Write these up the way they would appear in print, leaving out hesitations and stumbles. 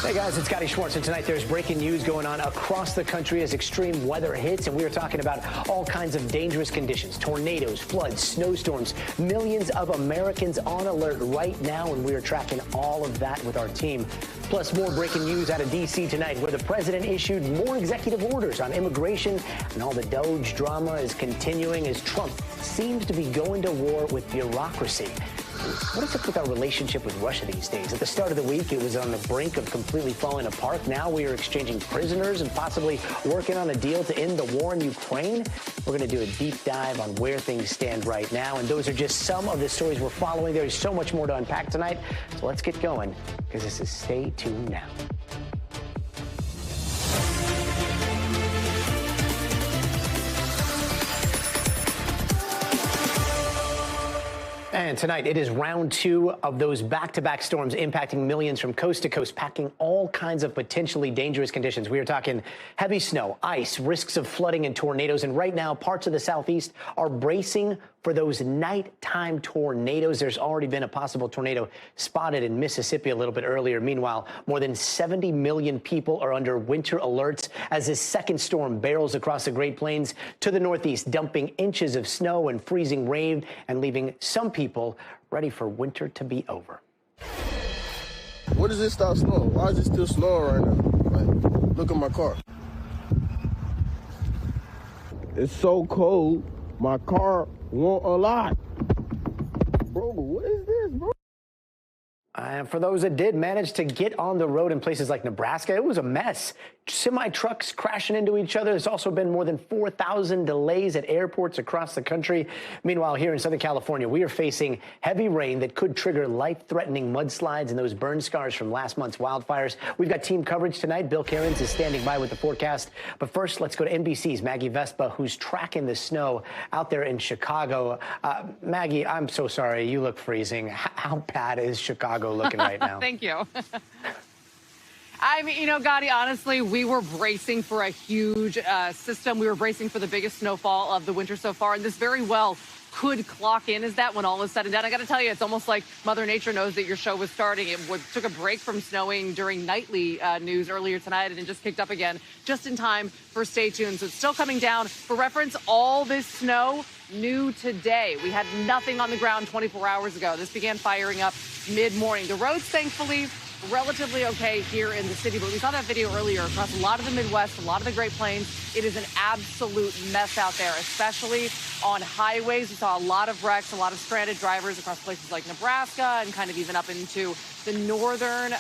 Hey guys, it's Gadi Schwartz, and tonight there's breaking news going on across the country as extreme weather hits, and we are talking about all kinds of dangerous conditions: tornadoes, floods, snowstorms, millions of Americans on alert right now, and we are tracking all of that with our team. Plus, more breaking news out of D.C. tonight, where the president issued more executive orders on immigration, and all the DOGE drama is continuing as Trump seems to be going to war with bureaucracy. What is up with our relationship with Russia these days? At the start of the week, it was on the brink of completely falling apart. Now we are exchanging prisoners and possibly working on a deal to end the war in Ukraine. We're going to do a deep dive on where things stand right now. And those are just some of the stories we're following. There is so much more to unpack tonight. So let's get going, because this is Stay Tuned Now. And tonight, it is round two of those back-to-back storms impacting millions from coast to coast, packing all kinds of potentially dangerous conditions. We are talking heavy snow, ice, risks of flooding and tornadoes. And right now, parts of the southeast are bracing for those nighttime tornadoes. There's already been a possible tornado spotted in Mississippi a little bit earlier. Meanwhile, more than 70 million people are under winter alerts as this second storm barrels across the Great Plains to the northeast, dumping inches of snow and freezing rain and leaving some people ready for winter to be over. What does it stop snowing? Why is it still snowing right now? Like, look at my car. It's so cold, my car won't a lot. Bro, what is this, bro? And for those that did manage to get on the road in places like Nebraska, it was a mess. Semi-trucks crashing into each other. There's also been more than 4,000 delays at airports across the country. Meanwhile, here in Southern California, we are facing heavy rain that could trigger life-threatening mudslides and those burn scars from last month's wildfires. We've got team coverage tonight. Bill Cairns is standing by with the forecast. But first, let's go to NBC's Maggie Vespa, who's tracking the snow out there in Chicago. Maggie, I'm so sorry. You look freezing. How bad is Chicago looking right now? Thank you. I mean, you know, Gadi, honestly, we were bracing for a huge system. We were bracing for the biggest snowfall of the winter so far, and this very well could clock in as that when all is said and done. I got to tell you, it's almost like Mother Nature knows that your show was starting. It took a break from snowing during nightly news earlier tonight, and it just picked up again just in time for Stay Tuned. So it's still coming down. For reference, all this snow new today. We had nothing on the ground 24 hours ago. This began firing up mid-morning. The roads, thankfully, relatively okay here in the city, but we saw that video earlier across a lot of the Midwest, a lot of the Great Plains. It is an absolute mess out there, especially on highways. We saw a lot of wrecks, a lot of stranded drivers across places like Nebraska and kind of even up into the northern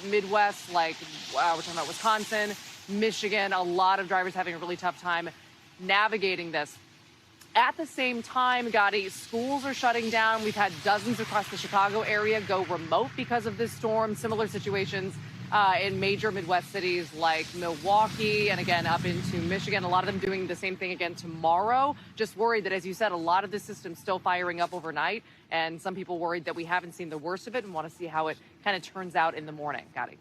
Midwest, like we're talking about Wisconsin, Michigan. A lot of drivers having a really tough time navigating this. At the same time, Gadi, schools are shutting down. We've had dozens across the Chicago area go remote because of this storm. Similar situations in major Midwest cities like Milwaukee and again up into Michigan. A lot of them doing the same thing again tomorrow. Just worried that, as you said, a lot of the system's still firing up overnight. And some people worried that we haven't seen the worst of it and want to see how it kind of turns out in the morning. Gadi.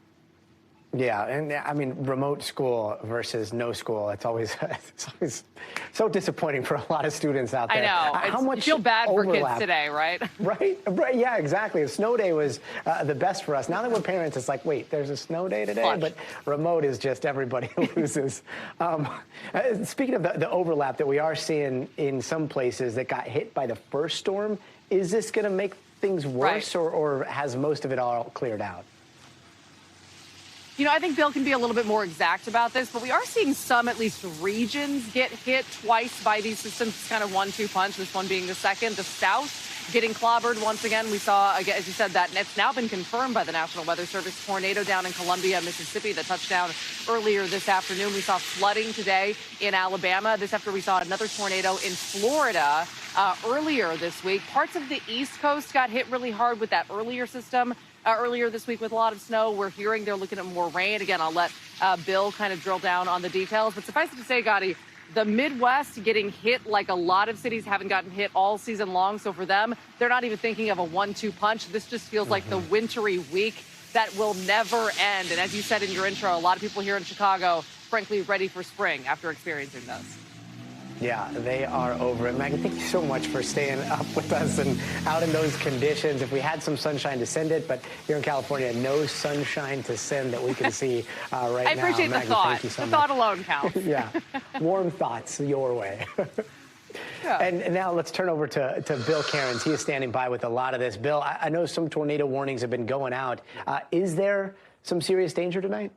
Yeah, and I mean, remote school versus no school, it's always so disappointing for a lot of students out there. I know. How much you feel bad overlap? For kids today, right? Right, yeah, exactly. A snow day was the best for us. Now that we're parents, it's like, wait, there's a snow day today? Flush. But remote is just everybody loses. Speaking of the overlap that we are seeing in some places that got hit by the first storm, is this going to make things worse, right, or has most of it all cleared out? You know, I think Bill can be a little bit more exact about this, but we are seeing some, at least regions, get hit twice by these systems. It's kind of 1-2 punch, this one being the second. The South getting clobbered once again. We saw, again, as you said, that, and it's now been confirmed by the National Weather Service, tornado down in Columbia, Mississippi, that touched down earlier this afternoon. We saw flooding today in Alabama. This after we saw another tornado in Florida earlier this week. Parts of the East Coast got hit really hard with that earlier system. Earlier this week with a lot of snow. We're hearing they're looking at more rain. Again, I'll let Bill kind of drill down on the details. But suffice it to say, Gadi, the Midwest getting hit like a lot of cities haven't gotten hit all season long. So for them, they're not even thinking of a 1-2 punch. This just feels like the wintry week that will never end. And as you said in your intro, a lot of people here in Chicago, frankly, ready for spring after experiencing this. Yeah, they are over it. Maggie, thank you so much for staying up with us and out in those conditions. If we had some sunshine to send it, but here in California, no sunshine to send that we can see right now. I appreciate the Maggie, thought. thank you so the much. thought alone counts. Yeah, warm thoughts your way. Yeah. And now let's turn over to Bill Cairns. He is standing by with a lot of this. Bill, I know some tornado warnings have been going out. Is there some serious danger tonight?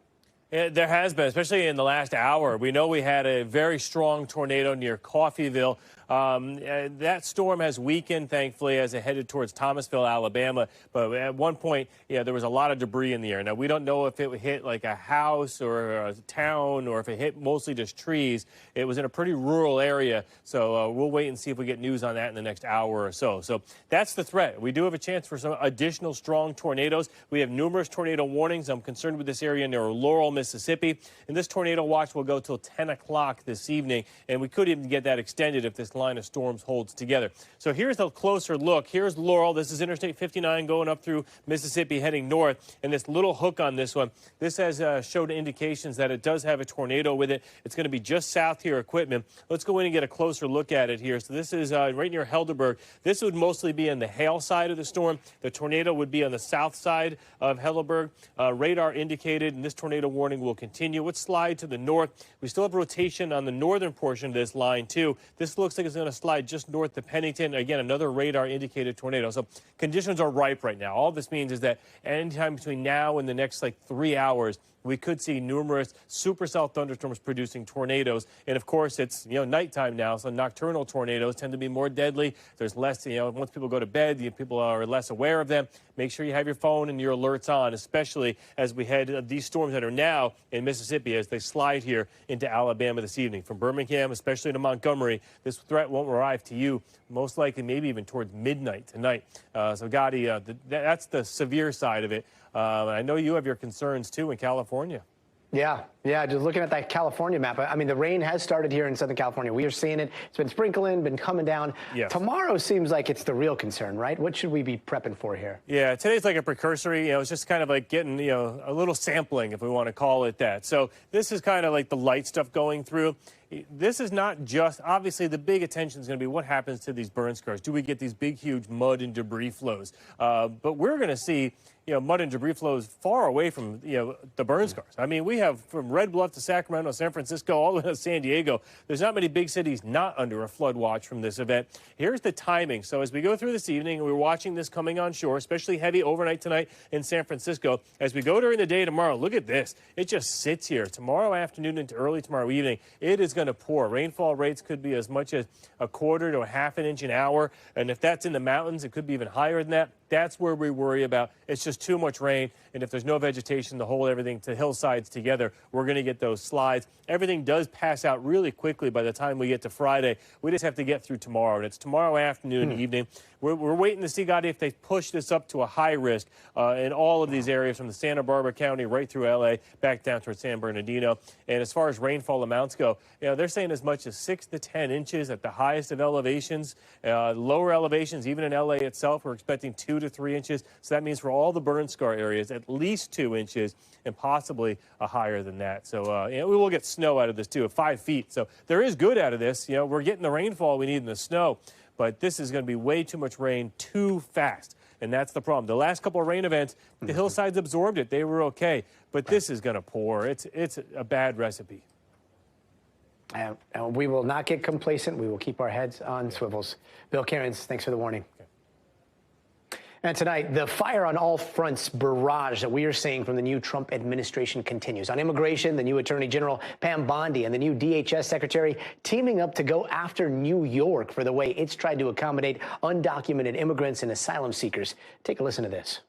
There has been, especially in the last hour. We know we had a very strong tornado near Coffeyville. That storm has weakened, thankfully, as it headed towards Thomasville, Alabama. But at one point, there was a lot of debris in the air. Now, we don't know if it hit like a house or a town or if it hit mostly just trees. It was in a pretty rural area. So we'll wait and see if we get news on that in the next hour or so. So that's the threat. We do have a chance for some additional strong tornadoes. We have numerous tornado warnings. I'm concerned with this area near Laurel, Mississippi. And this tornado watch will go till 10 o'clock this evening. And we could even get that extended if this line of storms holds together. So here's a closer look. Here's Laurel. This is Interstate 59 going up through Mississippi heading north. And this little hook on this one, this has showed indications that it does have a tornado with it. It's going to be just south here of Quitman. Let's go in and get a closer look at it here. So this is right near Helderberg. This would mostly be on the hail side of the storm. The tornado would be on the south side of Helderberg. Radar indicated, and this tornado warning will continue. Let's slide to the north. We still have rotation on the northern portion of this line, too. This looks like it's going to slide just north of Pennington. Again, another radar indicated tornado. So conditions are ripe right now. All this means is that anytime between now and the next 3 hours, we could see numerous supercell thunderstorms producing tornadoes. And of course, it's nighttime now, so nocturnal tornadoes tend to be more deadly. There's less, once people go to bed, people are less aware of them. Make sure you have your phone and your alerts on, especially as we head these storms that are now in Mississippi as they slide here into Alabama this evening. From Birmingham, especially to Montgomery, this threat won't arrive to you, most likely maybe even towards midnight tonight. So, Gadi, that's the severe side of it. I know you have your concerns, too, in California. Yeah, just looking at that California map. I mean, the rain has started here in Southern California. We are seeing it. It's been sprinkling, been coming down. Yes. Tomorrow seems like it's the real concern, right? What should we be prepping for here? Yeah, today's like a precursory. It's just kind of like getting, a little sampling, if we want to call it that. So this is kind of like the light stuff going through. This is not just, obviously, the big attention is going to be what happens to these burn scars. Do we get these big, huge mud and debris flows? But we're going to see, mud and debris flows far away from, the burn scars. I mean, we have from Red Bluff to Sacramento, San Francisco, all the way to San Diego. There's not many big cities not under a flood watch from this event. Here's the timing. So as we go through this evening, we're watching this coming on shore, especially heavy overnight tonight in San Francisco. As we go during the day tomorrow, look at this. It just sits here. Tomorrow afternoon into early tomorrow evening, it is going to pour. Rainfall rates could be as much as a quarter to a half an inch an hour. And if that's in the mountains, it could be even higher than that. That's where we worry about. It's just too much rain. And if there's no vegetation to hold everything to hillsides together, we're going to get those slides. Everything does pass out really quickly by the time we get to Friday. We just have to get through tomorrow. And it's tomorrow afternoon and evening. We're waiting to see, Gadi, if they push this up to a high risk in all of these areas from the Santa Barbara County right through L.A. back down towards San Bernardino. And as far as rainfall amounts go, they're saying as much as 6 to 10 inches at the highest of elevations. Lower elevations, even in L.A. itself, we're expecting 2 to 3 inches. So that means for all the burn scar areas, at least 2 inches and possibly higher than that. So we will get snow out of this, too, at 5 feet. So there is good out of this. We're getting the rainfall we need in the snow. But this is going to be way too much rain too fast. And that's the problem. The last couple of rain events, the hillsides absorbed it. They were okay. But this is going to pour. It's a bad recipe. And we will not get complacent. We will keep our heads on swivels. Bill Cairns, thanks for the warning. And tonight, the fire on all fronts barrage that we are seeing from the new Trump administration continues. On immigration, the new Attorney General Pam Bondi and the new DHS Secretary teaming up to go after New York for the way it's tried to accommodate undocumented immigrants and asylum seekers. Take a listen to this.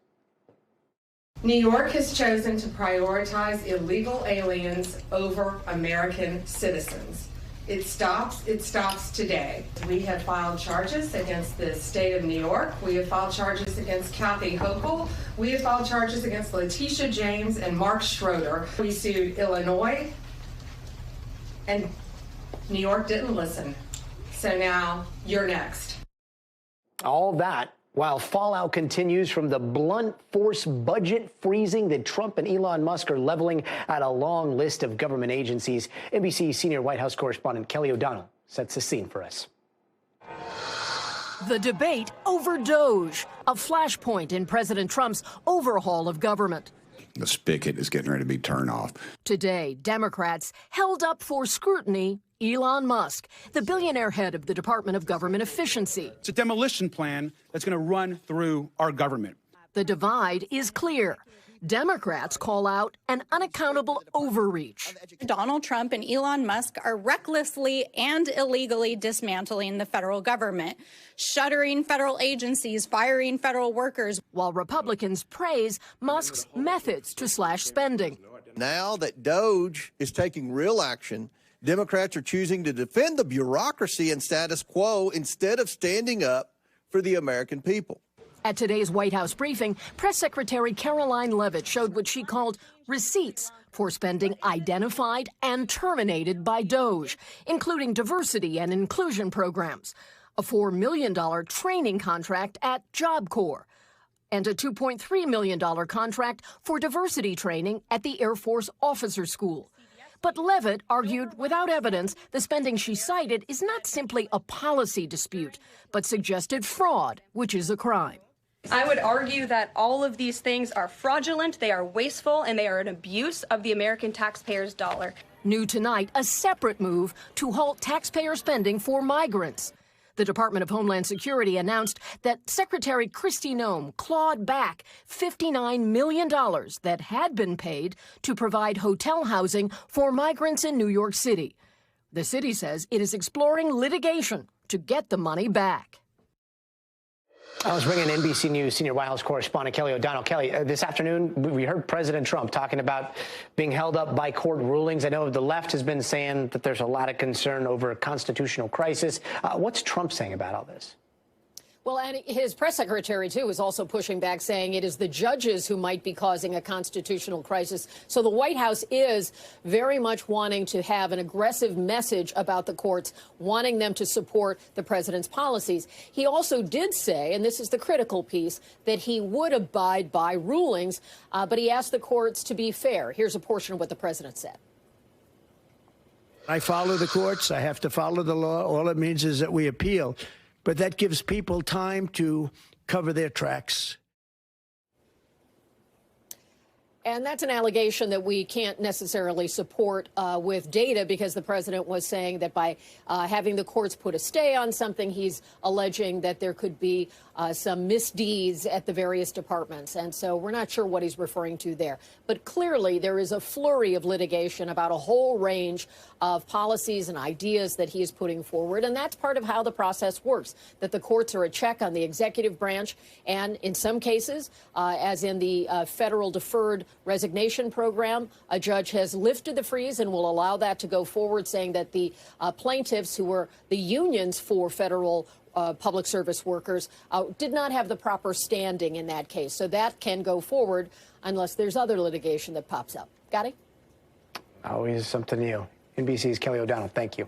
New York has chosen to prioritize illegal aliens over American citizens. It stops today. We have filed charges against the state of New York. We have filed charges against Kathy Hochul. We have filed charges against Letitia James and Mark Schroeder. We sued Illinois, and New York didn't listen. So now you're next. All that while fallout continues from the blunt force budget freezing that Trump and Elon Musk are leveling at a long list of government agencies. NBC senior White House correspondent Kelly O'Donnell sets the scene for us. The debate over DOGE, a flashpoint in President Trump's overhaul of government. The spigot is getting ready to be turned off. Today, Democrats held up for scrutiny Elon Musk, the billionaire head of the Department of Government Efficiency. It's a demolition plan that's going to run through our government. The divide is clear. Democrats call out an unaccountable overreach. Donald Trump and Elon Musk are recklessly and illegally dismantling the federal government, shuttering federal agencies, firing federal workers. While Republicans praise Musk's methods to slash spending. Now that DOGE is taking real action, Democrats are choosing to defend the bureaucracy and status quo instead of standing up for the American people. At today's White House briefing, Press Secretary Caroline Leavitt showed what she called receipts for spending identified and terminated by DOGE, including diversity and inclusion programs, a $4 million training contract at Job Corps, and a $2.3 million contract for diversity training at the Air Force Officer School. But Leavitt argued without evidence the spending she cited is not simply a policy dispute, but suggested fraud, which is a crime. I would argue that all of these things are fraudulent, they are wasteful, and they are an abuse of the American taxpayer's dollar. New tonight, a separate move to halt taxpayer spending for migrants. The Department of Homeland Security announced that Secretary Kristi Noem clawed back $59 million that had been paid to provide hotel housing for migrants in New York City. The city says it is exploring litigation to get the money back. I was bringing NBC News senior White House correspondent Kelly O'Donnell. Kelly, this afternoon we heard President Trump talking about being held up by court rulings. I know the left has been saying that there's a lot of concern over a constitutional crisis. What's Trump saying about all this? Well, and his press secretary, too, is also pushing back, saying it is the judges who might be causing a constitutional crisis. So the White House is very much wanting to have an aggressive message about the courts, wanting them to support the president's policies. He also did say, and this is the critical piece, that he would abide by rulings, but he asked the courts to be fair. Here's a portion of what the president said. I follow the courts. I have to follow the law. All it means is that we appeal. But that gives people time to cover their tracks. And that's an allegation that we can't necessarily support with data, because the president was saying that by having the courts put a stay on something, he's alleging that there could be some misdeeds at the various departments. And so we're not sure what he's referring to there. But clearly there is a flurry of litigation about a whole range of policies and ideas that he is putting forward. And that's part of how the process works, that the courts are a check on the executive branch. And in some cases, as in the federal deferred resignation program, a judge has lifted the freeze and will allow that to go forward, saying that the plaintiffs, who were the unions for federal public service workers, did not have the proper standing in that case. So that can go forward unless there's other litigation that pops up. Gadi? Always something new. NBC's Kelly O'Donnell, thank you.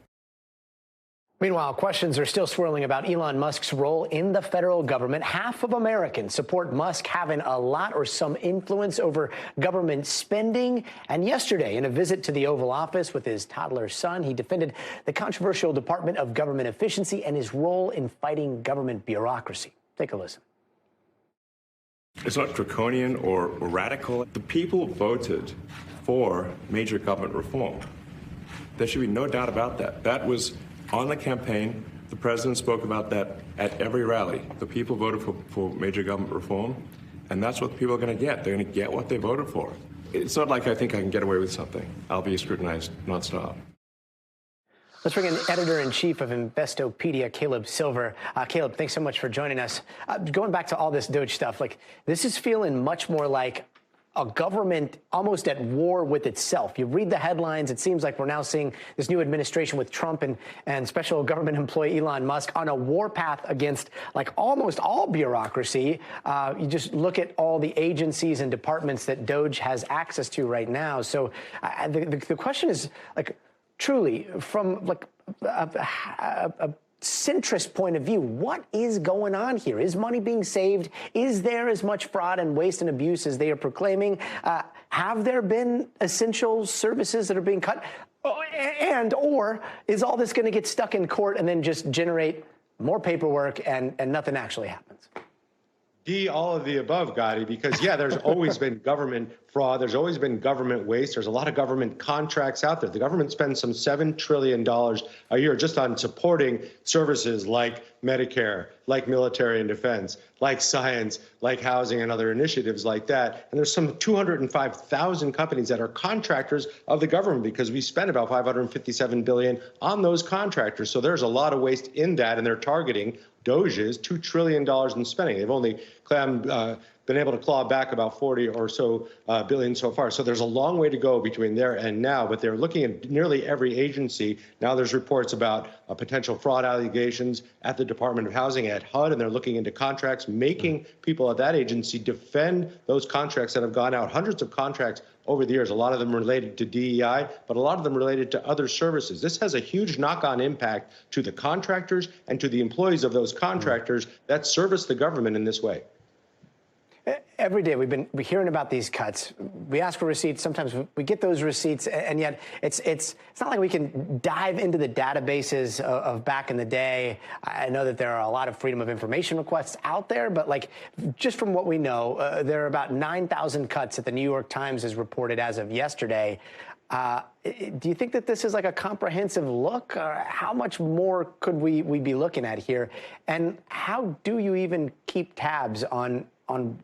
Meanwhile, questions are still swirling about Elon Musk's role in the federal government. Half of Americans support Musk having a lot or some influence over government spending. And yesterday, in a visit to the Oval Office with his toddler son, he defended the controversial Department of Government Efficiency and his role in fighting government bureaucracy. Take a listen. It's not draconian or radical. The people voted for major government reform. There should be no doubt about that. That was on the campaign. The president spoke about that at every rally. The people voted for major government reform, and that's what the people are going to get. They're going to get what they voted for. It's not like I think I can get away with something. I'll be scrutinized nonstop. Let's bring in editor-in-chief of Investopedia, Caleb Silver. Caleb, thanks so much for joining us. Going back to all this DOGE stuff, this is feeling much more like a government almost at war with itself. You read the headlines, it seems like we're now seeing this new administration with Trump and special government employee Elon Musk on a warpath against almost all bureaucracy. You just look at all the agencies and departments that DOGE has access to right now. So the question is, truly, from a centrist point of view, what is going on here? Is money being saved? Is there as much fraud and waste and abuse as they are proclaiming? Have there been essential services that are being cut? Or is all this going to get stuck in court and then just generate more paperwork and nothing actually happens? D, all of the above, Gadi, because, yeah, there's always been government fraud. There's always been government waste. There's a lot of government contracts out there. The government spends some $7 trillion a year just on supporting services like Medicare, like military and defense, like science, like housing and other initiatives like that. And there's some 205,000 companies that are contractors of the government because we spend about $557 billion on those contractors. So there's a lot of waste in that, and they're targeting DOGE's $2 trillion in spending. They've only been able to claw back about 40 or so billion so far. So there's a long way to go between there and now, but they're looking at nearly every agency. Now there's reports about potential fraud allegations at the Department of Housing, at HUD, and they're looking into contracts, making people at that agency defend those contracts that have gone out, hundreds of contracts over the years, a lot of them related to DEI, but a lot of them related to other services. This has a huge knock-on impact to the contractors and to the employees of those contractors that service the government in this way. Every day we've been hearing about these cuts. We ask for receipts. Sometimes we get those receipts, and yet it's not like we can dive into the databases of back in the day. I know that there are a lot of freedom of information requests out there, but like just from what we know, there are about 9,000 cuts that the New York Times has reported as of yesterday. Do you think that this is like a comprehensive look? How much more could we be looking at here? And how do you even keep tabs on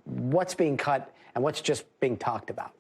what's being cut and what's just being talked about?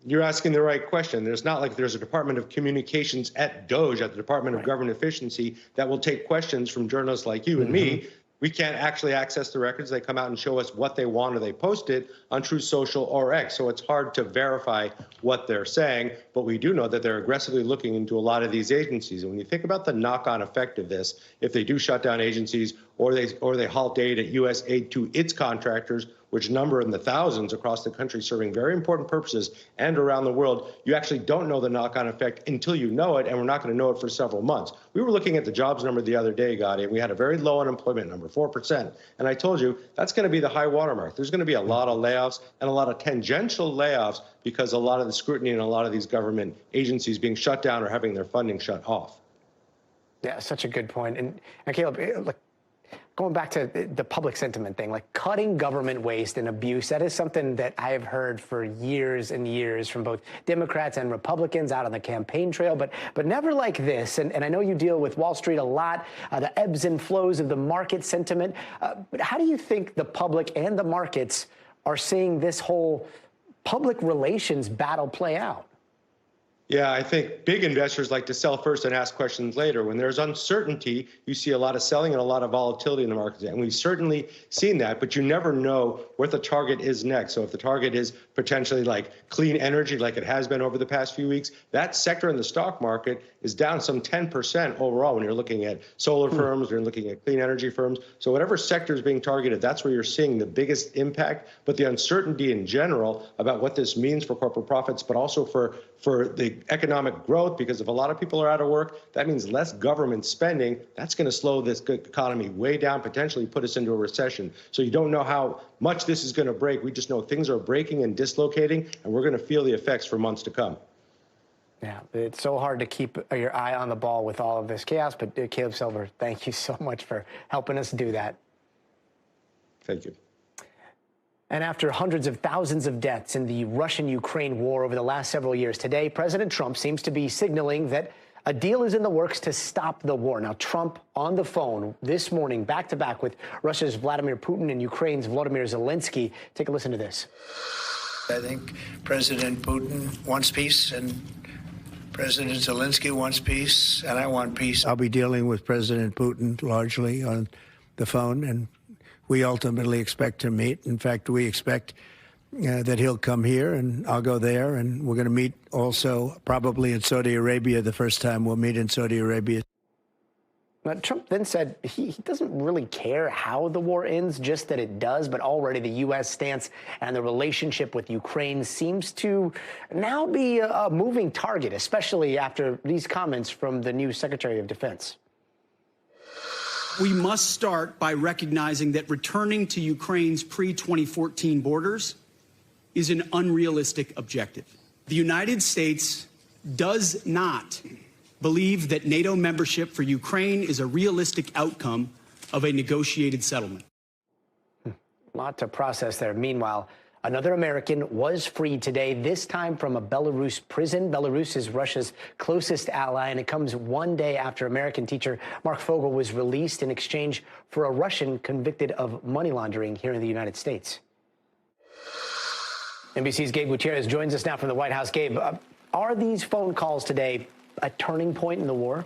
You're asking the right question. There's not like there's a Department of Communications at DOGE, at the Department of Government Efficiency, that will take questions from journalists like you and me. We can't actually access the records. They come out and show us what they want, or they post it on Truth Social or X. So it's hard to verify what they're saying, but we do know that they're aggressively looking into a lot of these agencies. And when you think about the knock-on effect of this, if they do shut down agencies or they halt aid at U.S. aid to its contractors, which number in the thousands across the country serving very important purposes and around the world, you actually don't know the knock-on effect until you know it, and we're not going to know it for several months. We were looking at the jobs number the other day, Gadi, and we had a very low unemployment number, 4%. And I told you that's going to be the high watermark. There's going to be a lot of layoffs and a lot of tangential layoffs because a lot of the scrutiny and a lot of these government agencies being shut down or having their funding shut off. Yeah, such a good point. And Caleb, look, going back to the public sentiment thing, like cutting government waste and abuse, that is something that I have heard for years and years from both Democrats and Republicans out on the campaign trail, but never like this. And I know you deal with Wall Street a lot, the ebbs and flows of the market sentiment. But how do you think the public and the markets are seeing this whole public relations battle play out? Yeah, I think big investors like to sell first and ask questions later. When there's uncertainty, you see a lot of selling and a lot of volatility in the markets. And we've certainly seen that, but you never know what the target is next. So if the target is potentially like clean energy, like it has been over the past few weeks, that sector in the stock market is down some 10% overall when you're looking at solar firms, you're looking at clean energy firms. So whatever sector is being targeted, that's where you're seeing the biggest impact. But the uncertainty in general about what this means for corporate profits, but also for the economic growth, because if a lot of people are out of work, that means less government spending. That's going to slow this economy way down, potentially put us into a recession. So you don't know how much this is going to break. We just know things are breaking and dislocating, and we're going to feel the effects for months to come. Yeah, it's so hard to keep your eye on the ball with all of this chaos. But Caleb Silver, thank you so much for helping us do that. Thank you. And after hundreds of thousands of deaths in the Russian-Ukraine war over the last several years, today President Trump seems to be signaling that a deal is in the works to stop the war. Now, Trump on the phone this morning, back-to-back with Russia's Vladimir Putin and Ukraine's Volodymyr Zelenskyy. Take a listen to this. I think President Putin wants peace, and President Zelenskyy wants peace, and I want peace. I'll be dealing with President Putin largely on the phone, and we ultimately expect to meet. In fact, we expect that he'll come here, and I'll go there, and we're going to meet also probably in Saudi Arabia. The first time we'll meet in Saudi Arabia. Now, Trump then said he doesn't really care how the war ends, just that it does. But already the U.S. stance and the relationship with Ukraine seems to now be a moving target, especially after these comments from the new Secretary of Defense. We must start by recognizing that returning to Ukraine's pre-2014 borders is an unrealistic objective. The United States does not believe that NATO membership for Ukraine is a realistic outcome of a negotiated settlement. A lot to process there. Meanwhile, another American was freed today, this time from a Belarus prison. Belarus is Russia's closest ally, and it comes one day after American teacher Mark Fogel was released in exchange for a Russian convicted of money laundering here in the United States. NBC's Gabe Gutierrez joins us now from the White House. Gabe, are these phone calls today a turning point in the war?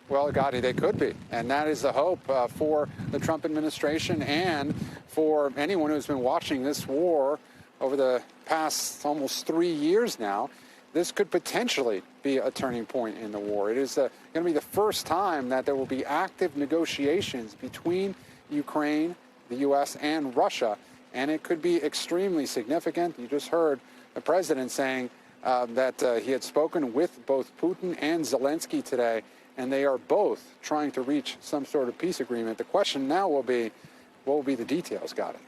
Well, Gadi, they could be. And that is the hope for the Trump administration and for anyone who's been watching this war over the past almost 3 years now. This could potentially be a turning point in the war. It is going to be the first time that there will be active negotiations between Ukraine, the U.S., and Russia. And it could be extremely significant. You just heard the president saying that he had spoken with both Putin and Zelenskyy today, and they are both trying to reach some sort of peace agreement. The question now will be, what will be the details, Gadi?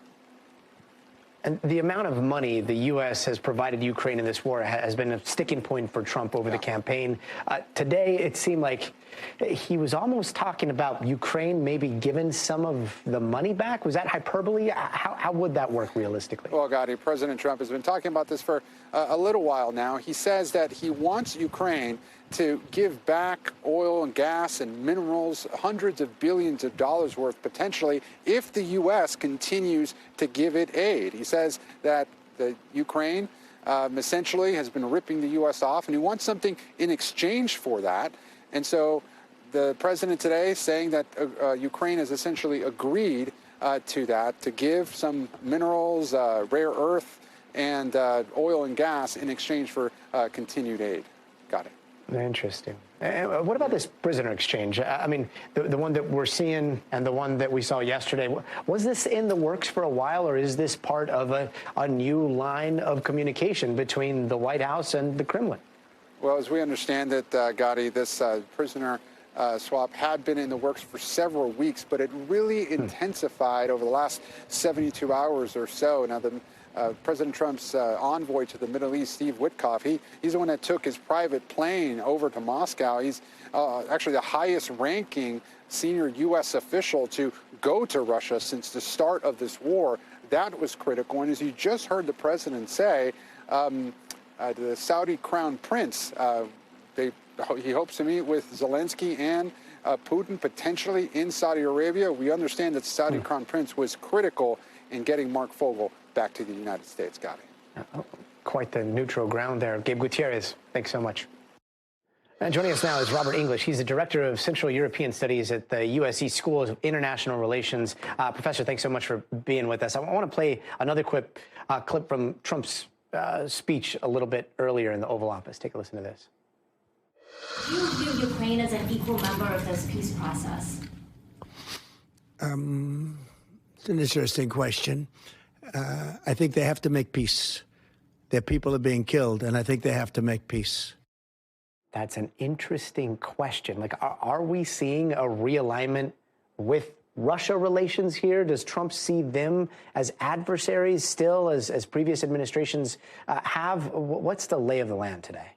And the amount of money the U.S. has provided Ukraine in this war has been a sticking point for Trump over the campaign. Today, it seemed like he was almost talking about Ukraine maybe giving some of the money back. Was that hyperbole? How would that work realistically? Well, Gadi, President Trump has been talking about this for a little while now. He says that he wants Ukraine to give back oil and gas and minerals, hundreds of billions of dollars worth potentially, if the U.S. continues to give it aid. He says that the Ukraine essentially has been ripping the U.S. off, and he wants something in exchange for that. And so the president today saying that Ukraine has essentially agreed to that, to give some minerals, rare earth, and oil and gas in exchange for continued aid. Got it. Interesting. What about this prisoner exchange? I mean, the one that we're seeing and the one that we saw yesterday, was this in the works for a while, or is this part of a new line of communication between the White House and the Kremlin? Well, as we understand it, Gadi, this prisoner swap had been in the works for several weeks, but it really intensified over the last 72 hours or so. Now, President Trump's envoy to the Middle East, Steve Witkoff, he's the one that took his private plane over to Moscow. He's actually the highest-ranking senior U.S. official to go to Russia since the start of this war. That was critical. And as you just heard the president say, the Saudi Crown Prince, he hopes to meet with Zelenskyy and Putin potentially in Saudi Arabia. We understand that the Saudi Crown Prince was critical in getting Mark Fogel back to the United States. Got it. Quite the neutral ground there. Gabe Gutierrez, thanks so much. And joining us now is Robert English. He's the Director of Central European Studies at the USC School of International Relations. Professor, thanks so much for being with us. I want to play another clip from Trump's speech a little bit earlier in the Oval Office. Take a listen to this. Do you view Ukraine as an equal member of this peace process? It's an interesting question. I think they have to make peace. Their people are being killed, and I think they have to make peace. That's an interesting question. Like, are we seeing a realignment with Russia relations here? Does Trump see them as adversaries still, as previous administrations have? What's the lay of the land today?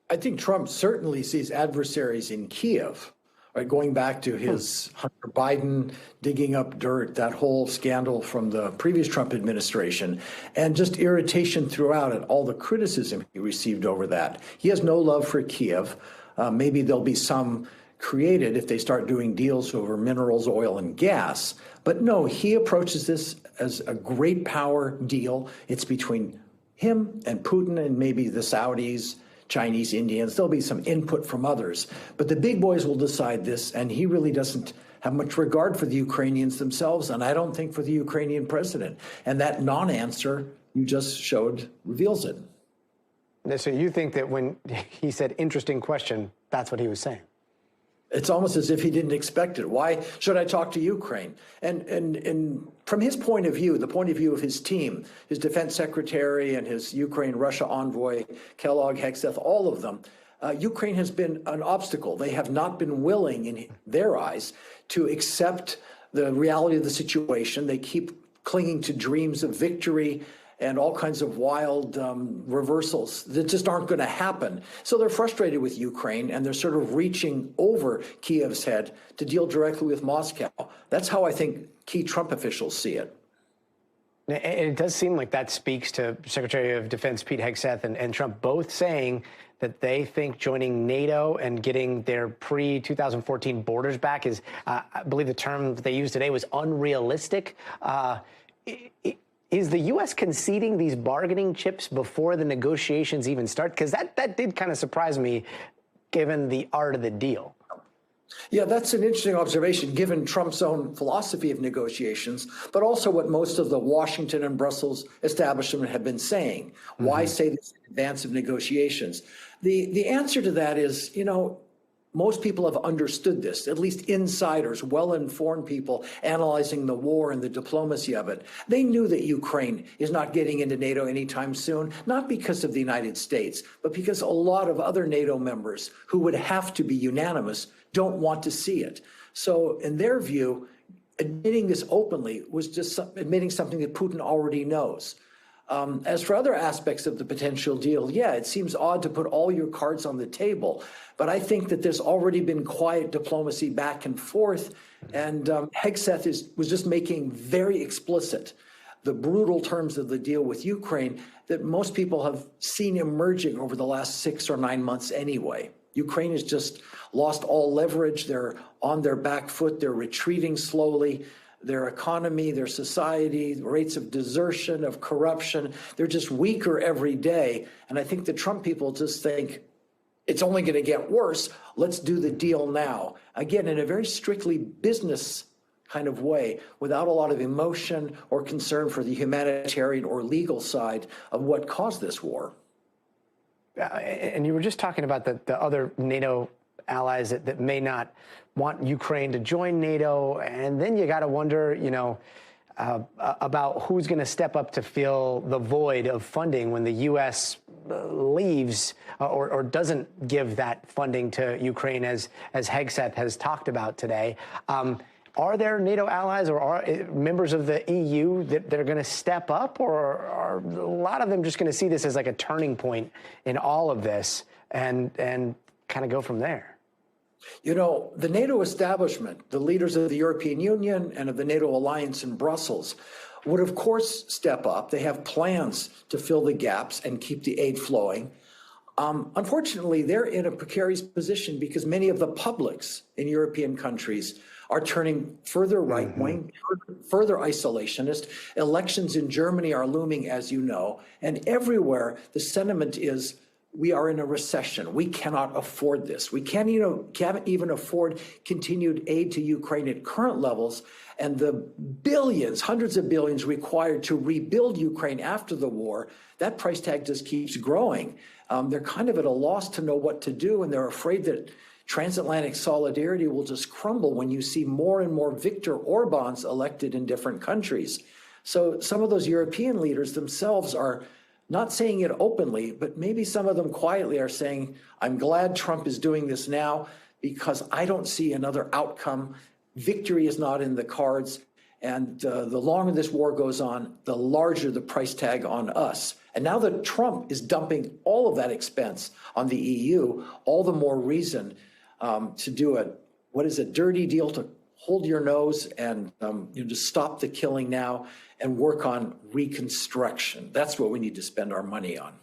I think Trump certainly sees adversaries in Kiev. Right, going back to his Hunter Biden digging up dirt, that whole scandal from the previous Trump administration, and just irritation throughout it, all the criticism he received over that. He has no love for Kiev. Maybe there'll be some created if they start doing deals over minerals, oil, and gas. But no, he approaches this as a great power deal. It's between him and Putin and maybe the Saudis, Chinese, Indians. There'll be some input from others. But the big boys will decide this, and he really doesn't have much regard for the Ukrainians themselves, and I don't think for the Ukrainian president. And that non-answer you just showed reveals it. So you think that when he said interesting question, that's what he was saying? It's almost as if he didn't expect it. Why should I talk to Ukraine? And from his point of view, the point of view of his team, his defense secretary and his Ukraine-Russia envoy, Kellogg, Hegseth, all of them, Ukraine has been an obstacle. They have not been willing, in their eyes, to accept the reality of the situation. They keep clinging to dreams of victory and all kinds of wild reversals that just aren't going to happen. So they're frustrated with Ukraine, and they're sort of reaching over Kiev's head to deal directly with Moscow. That's how I think key Trump officials see it. And it does seem like that speaks to Secretary of Defense Pete Hegseth and Trump both saying that they think joining NATO and getting their pre-2014 borders back is, I believe the term that they used today was unrealistic. Is the U.S. conceding these bargaining chips before the negotiations even start? Because that did kind of surprise me, given the art of the deal. Yeah, that's an interesting observation, given Trump's own philosophy of negotiations, but also what most of the Washington and Brussels establishment have been saying. Why say this in advance of negotiations? The answer to that is, most people have understood this, at least insiders, well-informed people analyzing the war and the diplomacy of it. They knew that Ukraine is not getting into NATO anytime soon, not because of the United States, but because a lot of other NATO members who would have to be unanimous don't want to see it. So in their view, admitting this openly was just admitting something that Putin already knows. As for other aspects of the potential deal, yeah, it seems odd to put all your cards on the table, but I think that there's already been quiet diplomacy back and forth, and Hegseth was just making very explicit the brutal terms of the deal with Ukraine that most people have seen emerging over the last 6 or 9 months anyway. Ukraine has just lost all leverage. They're on their back foot. They're retreating slowly. Their economy, their society, the rates of desertion, of corruption, they're just weaker every day. And I think the Trump people just think it's only going to get worse. Let's do the deal now. Again, in a very strictly business kind of way, without a lot of emotion or concern for the humanitarian or legal side of what caused this war. And you were just talking about the other NATO allies that may not want Ukraine to join NATO. And then you got to wonder, about who's going to step up to fill the void of funding when the U.S. leaves or doesn't give that funding to Ukraine, as Hegseth has talked about today. Are there NATO allies or are members of the EU that are going to step up, or are a lot of them just going to see this as like a turning point in all of this and kind of go from there? The NATO establishment, the leaders of the European Union and of the NATO alliance in Brussels, would of course step up. They have plans to fill the gaps and keep the aid flowing. Unfortunately, they're in a precarious position because many of the publics in European countries are turning further right-wing, further isolationist. Elections in Germany are looming, as you know, and everywhere the sentiment is, we are in a recession. We cannot afford this. We can't even afford continued aid to Ukraine at current levels. And the billions, hundreds of billions required to rebuild Ukraine after the war, that price tag just keeps growing. They're kind of at a loss to know what to do, and they're afraid that transatlantic solidarity will just crumble when you see more and more Viktor Orbáns elected in different countries. So some of those European leaders themselves are not saying it openly, but maybe some of them quietly are saying, I'm glad Trump is doing this now because I don't see another outcome. Victory is not in the cards. And the longer this war goes on, the larger the price tag on us. And now that Trump is dumping all of that expense on the EU, all the more reason to do a dirty deal, to hold your nose and to stop the killing now and work on reconstruction. That's what we need to spend our money on.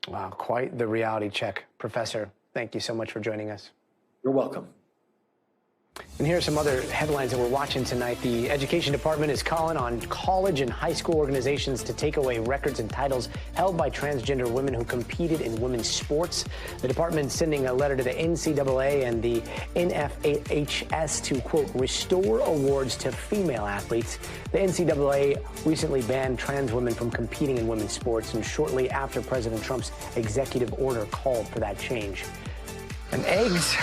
Wow, quite the reality check, Professor. Thank you so much for joining us. You're welcome. And here are some other headlines that we're watching tonight. The Education Department is calling on college and high school organizations to take away records and titles held by transgender women who competed in women's sports. The department is sending a letter to the NCAA and the NFHS to, quote, restore awards to female athletes. The NCAA recently banned trans women from competing in women's sports, and shortly after President Trump's executive order called for that change. And eggs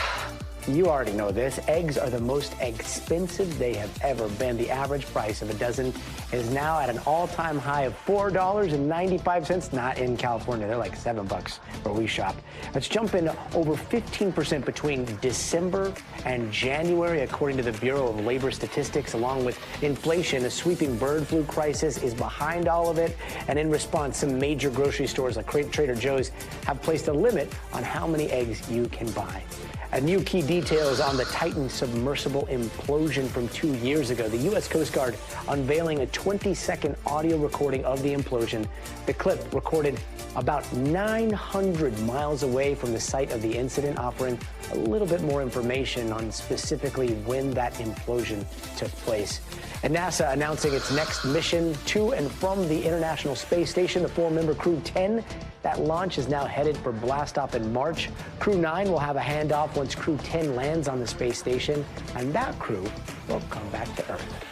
You already know this. Eggs are the most expensive they have ever been. The average price of a dozen is now at an all-time high of $4.95. Not in California. They're like $7 where we shop. Let's jump in over 15% between December and January, according to the Bureau of Labor Statistics. Along with inflation, a sweeping bird flu crisis is behind all of it. And in response, some major grocery stores like Trader Joe's have placed a limit on how many eggs you can buy. And new key details on the Titan submersible implosion from 2 years ago. The U.S. Coast Guard unveiling a 20-second audio recording of the implosion. The clip recorded about 900 miles away from the site of the incident, offering a little bit more information on specifically when that implosion took place. And NASA announcing its next mission to and from the International Space Station. The 4-member Crew 10, that launch is now headed for blastoff in March. Crew 9 will have a handoff once Crew 10 lands on the space station, and that crew will come back to Earth.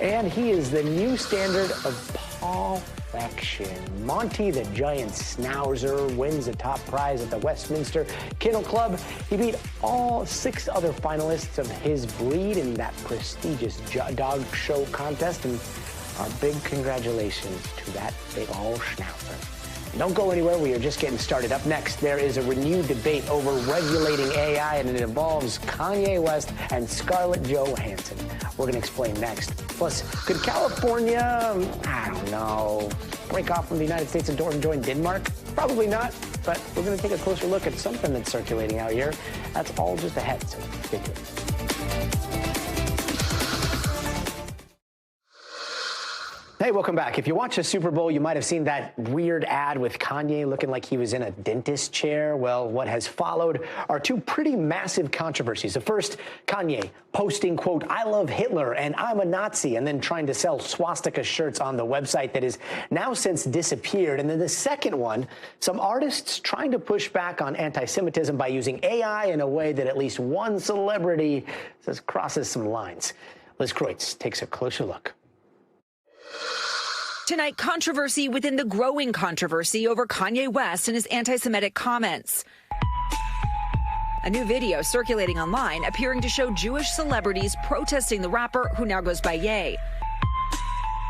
And he is the new standard of perfection. Monty the Giant Schnauzer wins the top prize at the Westminster Kennel Club. He beat all 6 other finalists of his breed in that prestigious dog show contest. And our big congratulations to that big old schnauzer. Don't go anywhere. We are just getting started. Up next, there is a renewed debate over regulating AI, and it involves Kanye West and Scarlett Johansson. We're going to explain next. Plus, could California, I don't know, break off from the United States and join Denmark? Probably not, but we're going to take a closer look at something that's circulating out here. That's all just ahead, so stay tuned. Hey, welcome back. If you watch the Super Bowl, you might have seen that weird ad with Kanye looking like he was in a dentist chair. Well, what has followed are 2 pretty massive controversies. The first, Kanye posting, quote, "I love Hitler and I'm a Nazi," and then trying to sell swastika shirts on the website that has now since disappeared. And then the second one, some artists trying to push back on anti-Semitism by using AI in a way that at least one celebrity says crosses some lines. Liz Schwartz takes a closer look. Tonight, controversy within the growing controversy over Kanye West and his anti-Semitic comments. A new video circulating online appearing to show Jewish celebrities protesting the rapper who now goes by Ye.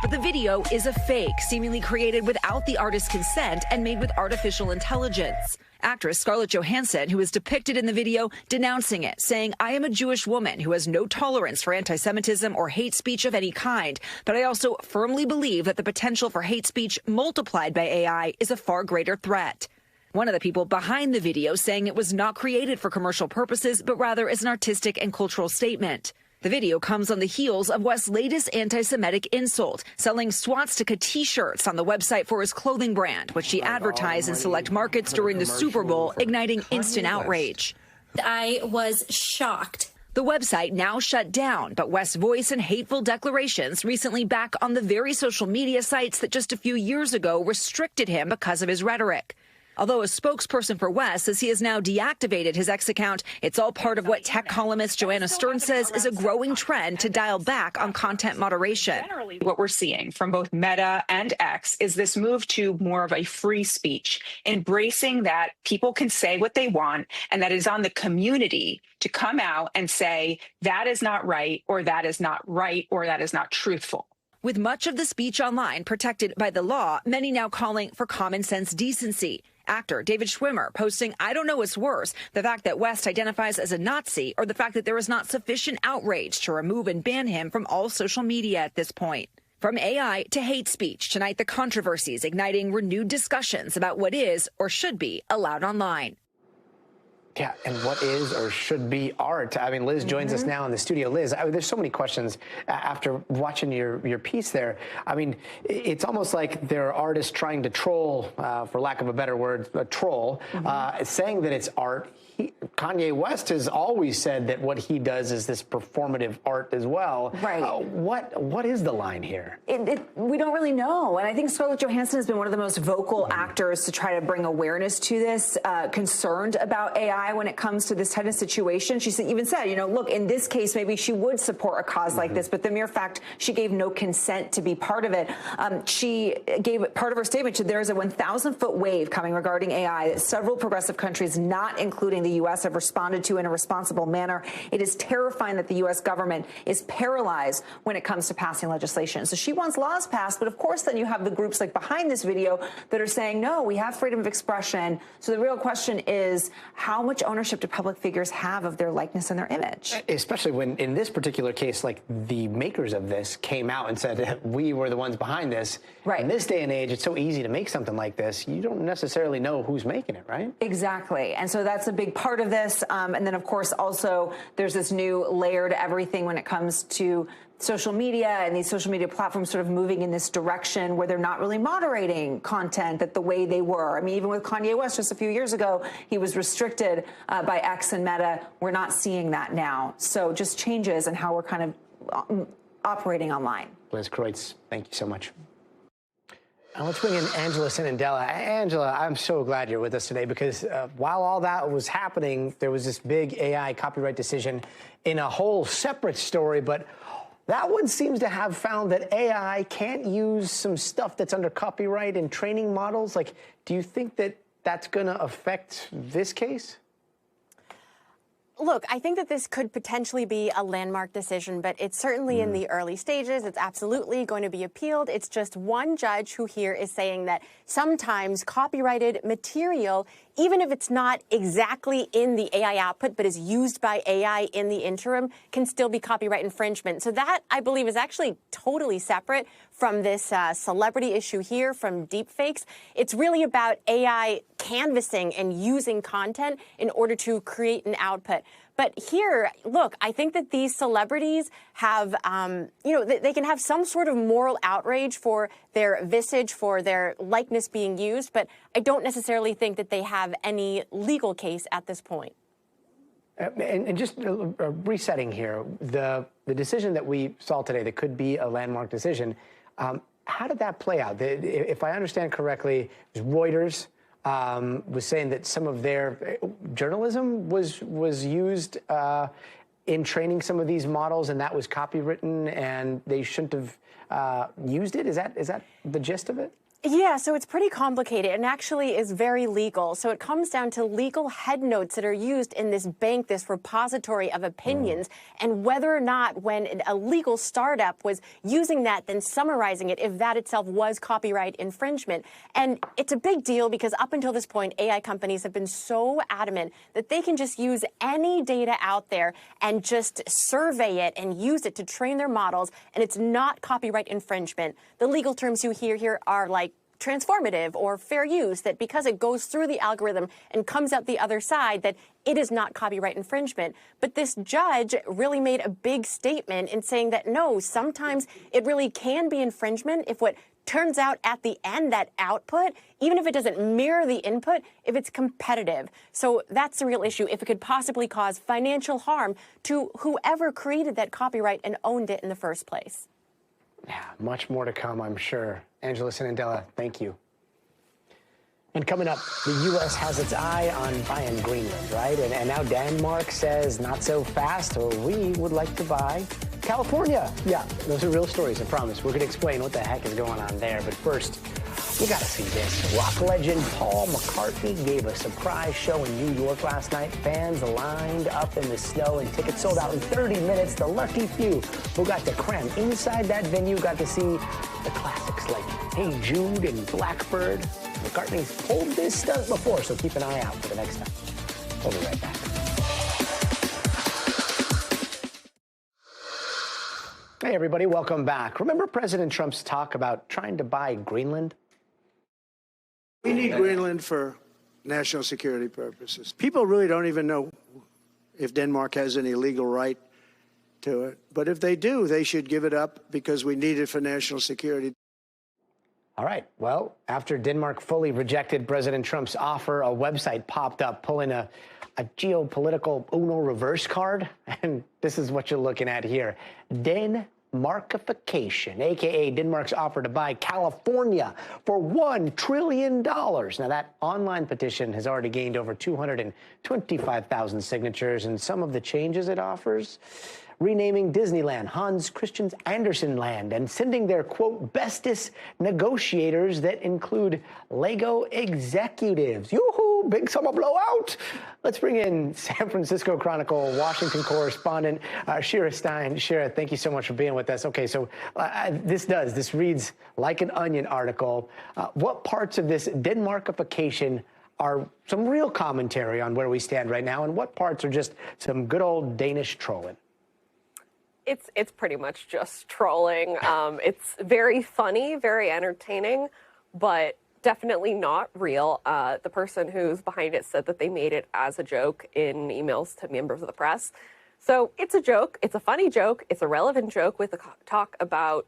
But the video is a fake, seemingly created without the artist's consent and made with artificial intelligence. Actress Scarlett Johansson, who is depicted in the video, denouncing it, saying, "I am a Jewish woman who has no tolerance for anti-Semitism or hate speech of any kind, but I also firmly believe that the potential for hate speech multiplied by AI is a far greater threat." One of the people behind the video saying it was not created for commercial purposes, but rather as an artistic and cultural statement. The video comes on the heels of West's latest anti-Semitic insult, selling swastika T-shirts on the website for his clothing brand, which he advertised in select markets during the Super Bowl, igniting instant outrage. I was shocked. The website now shut down, but West's voice and hateful declarations recently back on the very social media sites that just a few years ago restricted him because of his rhetoric. Although a spokesperson for West says he has now deactivated his X account, it's all part of what tech columnist Joanna Stern says is a growing trend to dial back on content moderation. Generally, what we're seeing from both Meta and X is this move to more of a free speech, embracing that people can say what they want and that it is on the community to come out and say that is not right, or that is not right, or that is not truthful. With much of the speech online protected by the law, many now calling for common sense decency. Actor David Schwimmer posting, "I don't know what's worse, the fact that West identifies as a Nazi or the fact that there is not sufficient outrage to remove and ban him from all social media at this point." From AI to hate speech, tonight the controversies igniting renewed discussions about what is or should be allowed online. Yeah, and what is or should be art? I mean, Liz joins us now in the studio. Liz, there's so many questions after watching your piece there. I mean, it's almost like there are artists trying to troll, for lack of a better word, saying that it's art. Kanye West has always said that what he does is this performative art as well. Right. What is the line here? We don't really know. And I think Scarlett Johansson has been one of the most vocal actors to try to bring awareness to this, concerned about AI when it comes to this kind of situation. She even said, look, in this case, maybe she would support a cause like this, but the mere fact she gave no consent to be part of it. She gave part of her statement to there is a 1,000-foot wave coming regarding AI that several progressive countries, not including the U.S., have responded to in a responsible manner. It is terrifying that the U.S. government is paralyzed when it comes to passing legislation. So she wants laws passed, but of course then you have the groups like behind this video that are saying, no, we have freedom of expression. So the real question is, how much ownership do public figures have of their likeness and their image? Especially when, in this particular case, like the makers of this came out and said, we were the ones behind this. Right. In this day and age, it's so easy to make something like this. You don't necessarily know who's making it, right? Exactly. And so that's a big part of this. And then, of course, also there's this new layer to everything when it comes to social media and these social media platforms sort of moving in this direction where they're not really moderating content that the way they were. I mean, even with Kanye West just a few years ago, he was restricted by X and Meta. We're not seeing that now. So just changes in how we're kind of operating online. Liz Kreutz, thank you so much. Now let's bring in Angela Sinandela. Angela, I'm so glad you're with us today because while all that was happening, there was this big AI copyright decision in a whole separate story, but that one seems to have found that AI can't use some stuff that's under copyright in training models. Like, do you think that that's going to affect this case? Look, I think that this could potentially be a landmark decision, but it's certainly in the early stages. It's absolutely going to be appealed. It's just one judge who here is saying that sometimes copyrighted material, even if it's not exactly in the AI output, but is used by AI in the interim, can still be copyright infringement. So that, I believe, is actually totally separate from this celebrity issue here, from deepfakes. It's really about AI canvassing and using content in order to create an output. But here, look, I think that these celebrities have, they can have some sort of moral outrage for their visage, for their likeness being used, but I don't necessarily think that they have any legal case at this point. And just resetting here, the decision that we saw today that could be a landmark decision, how did that play out? If I understand correctly, it was Reuters was saying that some of their journalism was used in training some of these models, and that was copywritten, and they shouldn't have used it. Is that the gist of it? Yeah, so it's pretty complicated and actually is very legal. So it comes down to legal head notes that are used in this bank, this repository of opinions, and whether or not when a legal startup was using that, then summarizing it, if that itself was copyright infringement. And it's a big deal because up until this point, AI companies have been so adamant that they can just use any data out there and just survey it and use it to train their models, and it's not copyright infringement. The legal terms you hear here are like transformative or fair use, that because it goes through the algorithm and comes out the other side, that it is not copyright infringement. But this judge really made a big statement in saying that, no, sometimes it really can be infringement if what turns out at the end, that output, even if it doesn't mirror the input, if it's competitive. So that's the real issue, if it could possibly cause financial harm to whoever created that copyright and owned it in the first place. Yeah, much more to come, I'm sure. Angela Sinandela, thank you. And coming up, the U.S. has its eye on buying Greenland, right? And now Denmark says not so fast, or we would like to buy California. Yeah, those are real stories, I promise. We're going to explain what the heck is going on there. But first, you got to see this. Rock legend Paul McCartney gave a surprise show in New York last night. Fans lined up in the snow and tickets sold out in 30 minutes. The lucky few who got to cram inside that venue got to see the classics like Hey Jude and Blackbird. McCartney's pulled this stunt before, so keep an eye out for the next time. We'll be right back. Hey, everybody, welcome back. Remember President Trump's talk about trying to buy Greenland? We need Greenland for national security purposes. People really don't even know if Denmark has any legal right to it. But if they do, they should give it up because we need it for national security. All right. Well, after Denmark fully rejected President Trump's offer, a website popped up pulling a geopolitical Uno reverse card. And this is what you're looking at here. Denmarkification, a.k.a. Denmark's offer to buy California for $1 trillion. Now, that online petition has already gained over 225,000 signatures, and some of the changes it offers: renaming Disneyland Hans Christian Andersen Land and sending their, quote, bestest negotiators that include Lego executives. Yoo-hoo, Woo, big summer blowout. Let's bring in San Francisco Chronicle, Washington correspondent, Shira Stein. Shira, thank you so much for being with us. Okay, so this reads like an Onion article. What parts of this Denmarkification are some real commentary on where we stand right now, and what parts are just some good old Danish trolling? It's pretty much just trolling. It's very funny, very entertaining, but definitely not real. The person who's behind it said that they made it as a joke in emails to members of the press. So it's a joke. It's a funny joke. It's a relevant joke with a talk about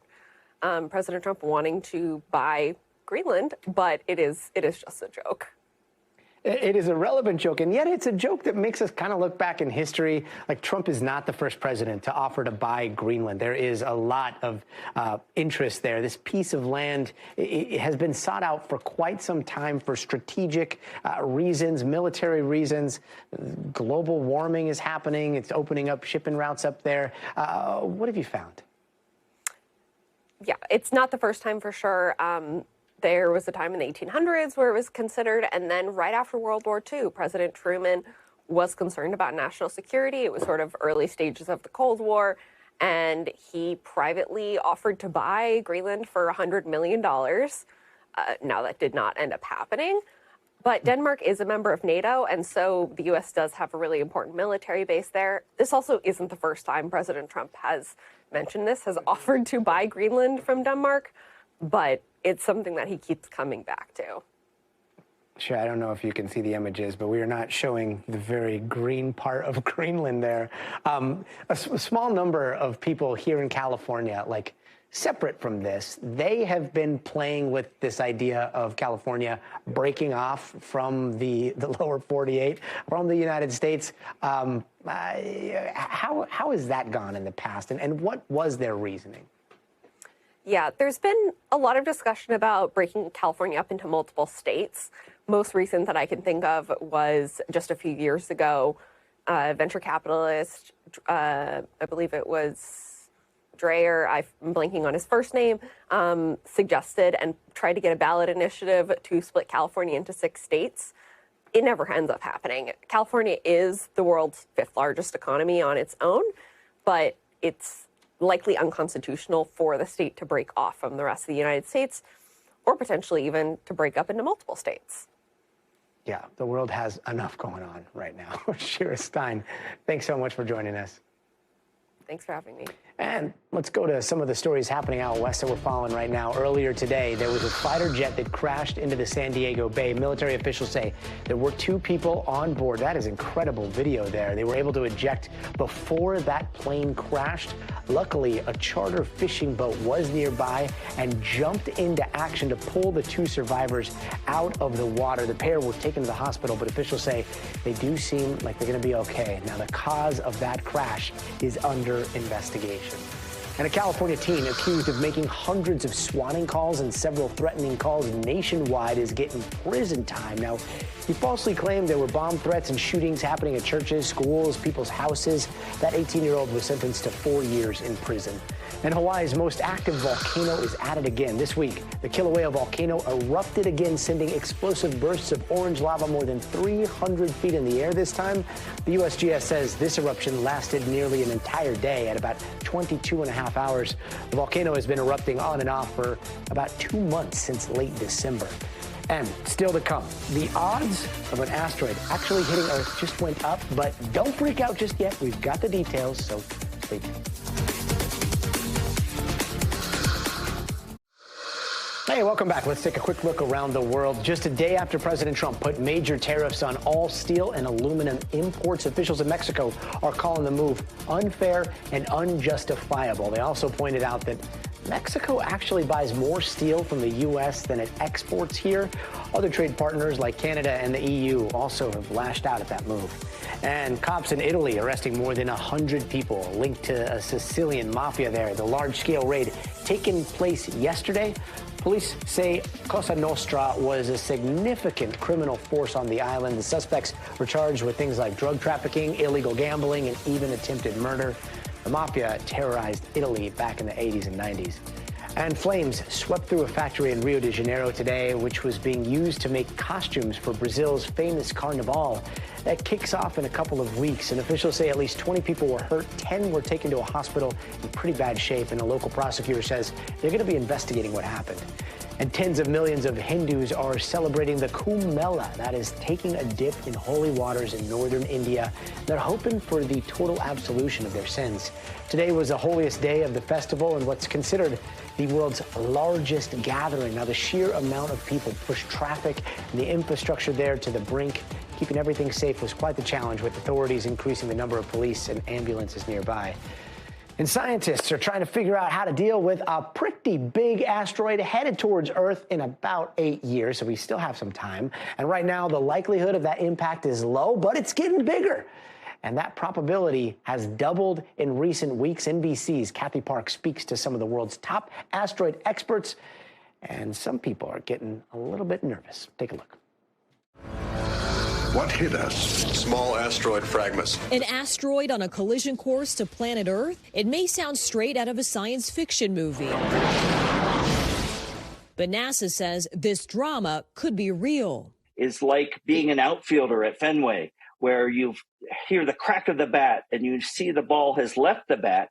President Trump wanting to buy Greenland, but it is just a joke. It is a relevant joke, and yet it's a joke that makes us kind of look back in history. Like, Trump is not the first president to offer to buy Greenland. There is a lot of interest there. This piece of land it has been sought out for quite some time for strategic reasons, military reasons. Global warming is happening. It's opening up shipping routes up there. What have you found? Yeah, it's not the first time for sure. There was a time in the 1800s where it was considered, and then right after World War II, President Truman was concerned about national security. It was sort of early stages of the Cold War, and he privately offered to buy Greenland for $100 million. Now, that did not end up happening, but Denmark is a member of NATO, and so the U.S. does have a really important military base there. This also isn't the first time President Trump has mentioned this, has offered to buy Greenland from Denmark, but it's something that he keeps coming back to. Sure, I don't know if you can see the images, but we are not showing the very green part of Greenland there. A small number of people here in California, like separate from this, they have been playing with this idea of California breaking off from the lower 48, from the United States. How has that gone in the past, and what was their reasoning? Yeah, there's been a lot of discussion about breaking California up into multiple states. Most recent that I can think of was just a few years ago, venture capitalist, I believe it was Dreyer, I'm blanking on his first name, suggested and tried to get a ballot initiative to split California into 6 states. It never ends up happening. California is the world's 5th largest economy on its own, but it's likely unconstitutional for the state to break off from the rest of the United States, or potentially even to break up into multiple states. Yeah, the world has enough going on right now. Shira Stein, thanks so much for joining us. Thanks for having me. And let's go to some of the stories happening out west that we're following right now. Earlier today, there was a fighter jet that crashed into the San Diego Bay. Military officials say there were 2 people on board. That is incredible video there. They were able to eject before that plane crashed. Luckily, a charter fishing boat was nearby and jumped into action to pull the 2 survivors out of the water. The pair were taken to the hospital, but officials say they do seem like they're going to be okay. Now, the cause of that crash is under investigation. And a California teen accused of making hundreds of swatting calls and several threatening calls nationwide is getting prison time. Now, he falsely claimed there were bomb threats and shootings happening at churches, schools, people's houses. That 18-year-old was sentenced to 4 years in prison. And Hawaii's most active volcano is at it again. This week, the Kilauea volcano erupted again, sending explosive bursts of orange lava more than 300 feet in the air this time. The USGS says this eruption lasted nearly an entire day at about 22.5 hours. The volcano has been erupting on and off for about 2 months since late December. And still to come, the odds of an asteroid actually hitting Earth just went up, but don't freak out just yet. We've got the details, so stay tuned. Hey, welcome back. Let's take a quick look around the world. Just a day after President Trump put major tariffs on all steel and aluminum imports, officials in Mexico are calling the move unfair and unjustifiable. They also pointed out that Mexico actually buys more steel from the U.S. than it exports here. Other trade partners like Canada and the EU also have lashed out at that move. And cops in Italy arresting more than 100 people linked to a Sicilian mafia there. The large-scale raid taking place yesterday. Police say Cosa Nostra was a significant criminal force on the island. The suspects were charged with things like drug trafficking, illegal gambling, and even attempted murder. The mafia terrorized Italy back in the 80s and 90s. And flames swept through a factory in Rio de Janeiro today, which was being used to make costumes for Brazil's famous Carnival. That kicks off in a couple of weeks, and officials say at least 20 people were hurt, 10 were taken to a hospital in pretty bad shape, and a local prosecutor says they're going to be investigating what happened. And tens of millions of Hindus are celebrating the Kumbh Mela, that is taking a dip in holy waters in northern India. They're hoping for the total absolution of their sins. Today was the holiest day of the festival and what's considered the world's largest gathering. Now, the sheer amount of people pushed traffic and the infrastructure there to the brink. Keeping everything safe was quite the challenge, with authorities increasing the number of police and ambulances nearby. And scientists are trying to figure out how to deal with a pretty big asteroid headed towards Earth in about 8 years, so we still have some time. And right now, the likelihood of that impact is low, but it's getting bigger. And that probability has doubled in recent weeks. NBC's Kathy Park speaks to some of the world's top asteroid experts, and some people are getting a little bit nervous. Take a look. What hit us? Small asteroid fragments. An asteroid on a collision course to planet Earth? It may sound straight out of a science fiction movie. But NASA says this drama could be real. It's like being an outfielder at Fenway, where you hear the crack of the bat and you see the ball has left the bat,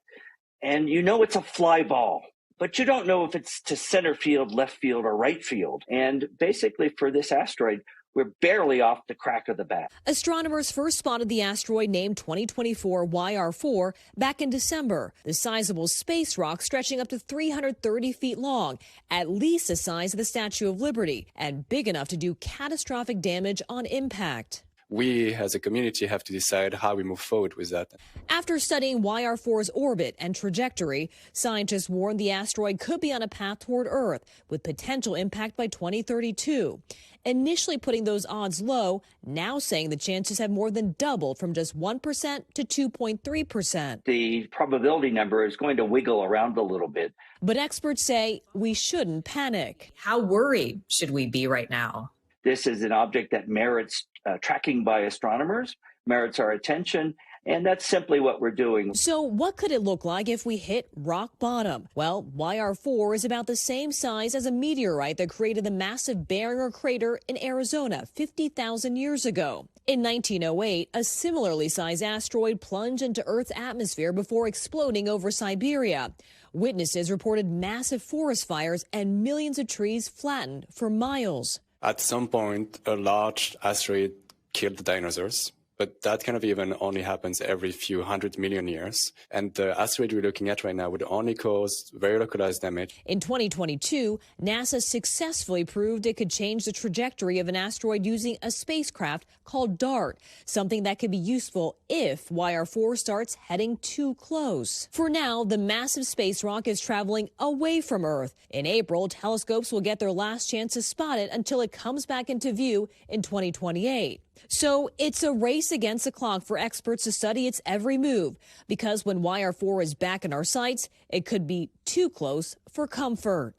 and you know it's a fly ball. But you don't know if it's to center field, left field, or right field. And basically for this asteroid, we're barely off the crack of the bat. Astronomers first spotted the asteroid named 2024 YR4 back in December. The sizable space rock stretching up to 330 feet long, at least the size of the Statue of Liberty, and big enough to do catastrophic damage on impact. We as a community have to decide how we move forward with that. After studying YR4's orbit and trajectory, scientists warned the asteroid could be on a path toward Earth with potential impact by 2032. Initially putting those odds low, now saying the chances have more than doubled from just 1% to 2.3%. The probability number is going to wiggle around a little bit. But experts say we shouldn't panic. How worried should we be right now? This is an object that merits tracking by astronomers, merits our attention, and that's simply what we're doing. So what could it look like if we hit rock bottom? Well, YR4 is about the same size as a meteorite that created the massive Barrier Crater in Arizona 50,000 years ago. In 1908, a similarly sized asteroid plunged into Earth's atmosphere before exploding over Siberia. Witnesses reported massive forest fires and millions of trees flattened for miles. At some point, a large asteroid killed the dinosaurs, but that kind of event only happens every few 100 million years. And the asteroid we're looking at right now would only cause very localized damage. In 2022, NASA successfully proved it could change the trajectory of an asteroid using a spacecraft called DART, something that could be useful if YR4 starts heading too close. For now, the massive space rock is traveling away from Earth. In April, telescopes will get their last chance to spot it until it comes back into view in 2028. So it's a race against the clock for experts to study its every move, because when YR4 is back in our sights, it could be too close for comfort.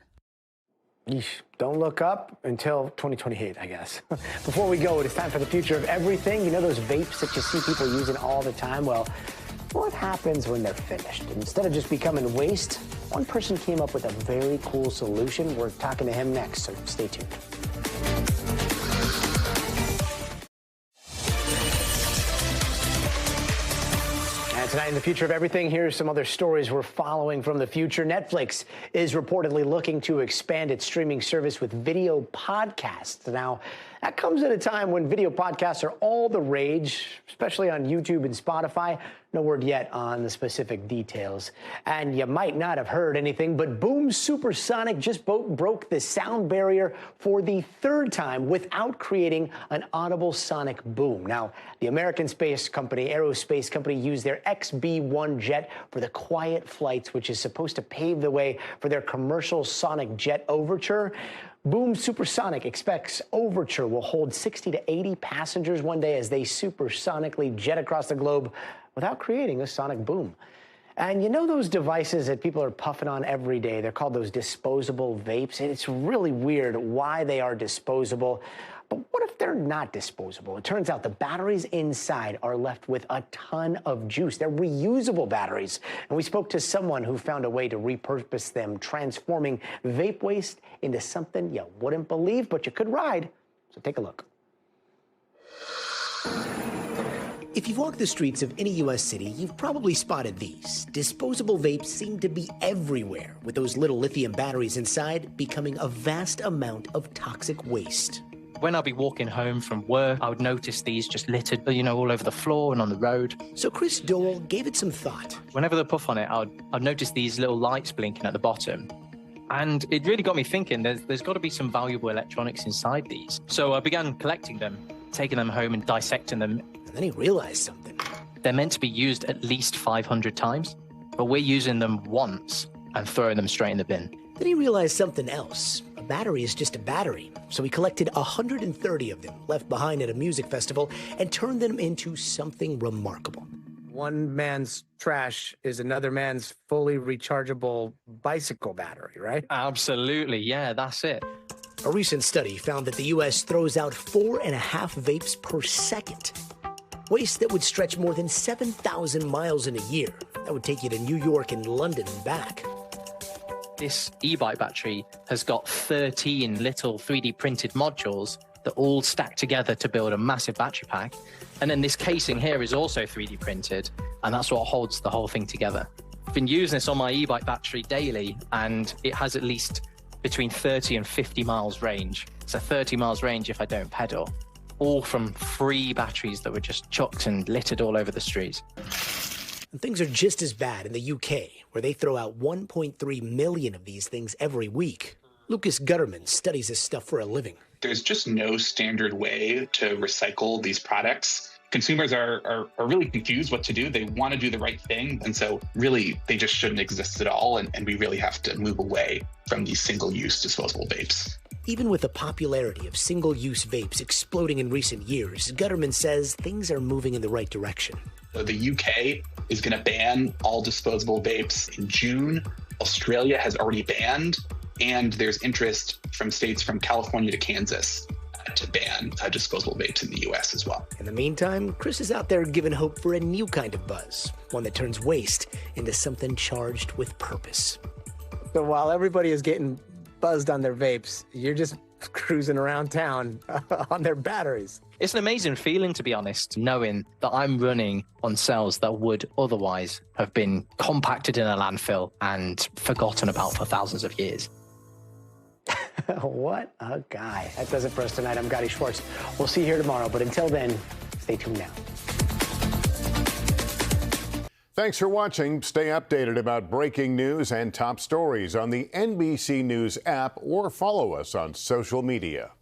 Yeesh. Don't look up until 2028, I guess. Before we go, it is time for the future of everything. You know those vapes that you see people using all the time? Well, what happens when they're finished? Instead of just becoming waste, one person came up with a very cool solution. We're talking to him next, so stay tuned. Tonight in the future of everything, here's some other stories we're following from the future. Netflix is reportedly looking to expand its streaming service with video podcasts. Now, that comes at a time when video podcasts are all the rage, especially on YouTube and Spotify. No word yet on the specific details. And you might not have heard anything, but Boom Supersonic just broke the sound barrier for the third time without creating an audible sonic boom. Now, the American space company, aerospace company, used their XB-1 jet for the quiet flights, which is supposed to pave the way for their commercial sonic jet Overture. Boom Supersonic expects Overture will hold 60 to 80 passengers one day as they supersonically jet across the globe without creating a sonic boom. And you know those devices that people are puffing on every day? They're called those disposable vapes. And it's really weird why they are disposable. But what if they're not disposable? It turns out the batteries inside are left with a ton of juice. They're reusable batteries. And we spoke to someone who found a way to repurpose them, transforming vape waste into something you wouldn't believe, but you could ride. So take a look. If you've walked the streets of any U.S. city, you've probably spotted these. Disposable vapes seem to be everywhere, with those little lithium batteries inside becoming a vast amount of toxic waste. When I'd be walking home from work, I would notice these just littered, all over the floor and on the road. So Chris Dole gave it some thought. Whenever they puff on it, I'd notice these little lights blinking at the bottom. And it really got me thinking, there's got to be some valuable electronics inside these. So I began collecting them, taking them home and dissecting them. And then he realized something. They're meant to be used at least 500 times, but we're using them once and throwing them straight in the bin. Then he realized something else. A battery is just a battery. So he collected 130 of them left behind at a music festival and turned them into something remarkable. One man's trash is another man's fully rechargeable bicycle battery, right? Absolutely, yeah, that's it. A recent study found that the U.S. throws out 4.5 vapes per second. Waste that would stretch more than 7,000 miles in a year. That would take you to New York and London and back. This e-bike battery has got 13 little 3D printed modules that all stack together to build a massive battery pack. And then this casing here is also 3D printed, and that's what holds the whole thing together. I've been using this on my e-bike battery daily, and it has at least between 30 and 50 miles range. So 30 miles range if I don't pedal, all from free batteries that were just chucked and littered all over the streets. And things are just as bad in the UK, where they throw out 1.3 million of these things every week. Lucas Gutterman studies this stuff for a living. There's just no standard way to recycle these products. Consumers are really confused what to do. They want to do the right thing. And so really, they just shouldn't exist at all. And we really have to move away from these single-use disposable vapes. Even with the popularity of single-use vapes exploding in recent years, Gutterman says things are moving in the right direction. So the UK is going to ban all disposable vapes in June. Australia has already banned, and there's interest from states from California to Kansas to ban disposable vapes in the U.S. as well. In the meantime, Chris is out there giving hope for a new kind of buzz, one that turns waste into something charged with purpose. So while everybody is getting buzzed on their vapes, you're just cruising around town on their batteries. It's an amazing feeling, to be honest, knowing that I'm running on cells that would otherwise have been compacted in a landfill and forgotten about for thousands of years. What a guy. That does it for us tonight. I'm Gadi Schwartz. We'll see you here tomorrow, but until then, stay tuned now. Thanks for watching. Stay updated about breaking news and top stories on the NBC News app or follow us on social media.